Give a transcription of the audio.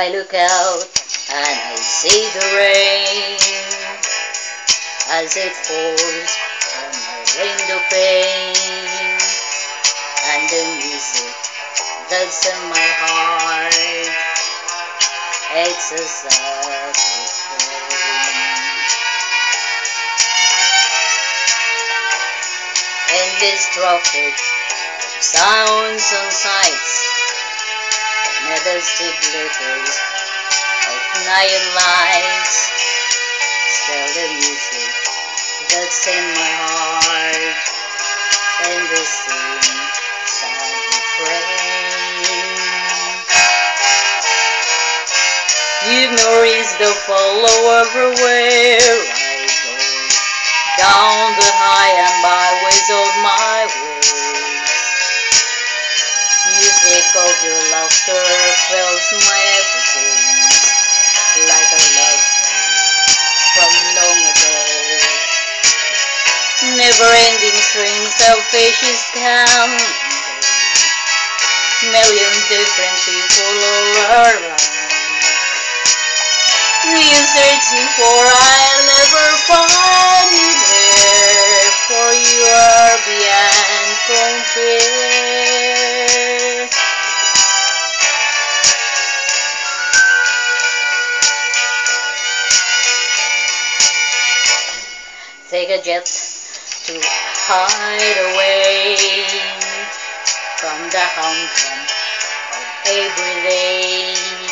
I look out and I see the rain as it falls on my window pane, and the music that's in my heart, it's a sad refrain. In this traffic of sounds and sights, majestic glitters of neon lights, still the music that's in my heart, and the same sad refrain. Memories that follow everywhere I go, down the high and byways of my world. Music of your laughter fills my everything, like a love song from long ago. Never-ending strings of fishes come and go, million different people all around. We're searching for, I'll never find you there, for you are beyond compare. Take a jet to hide away from the humdrum of every day.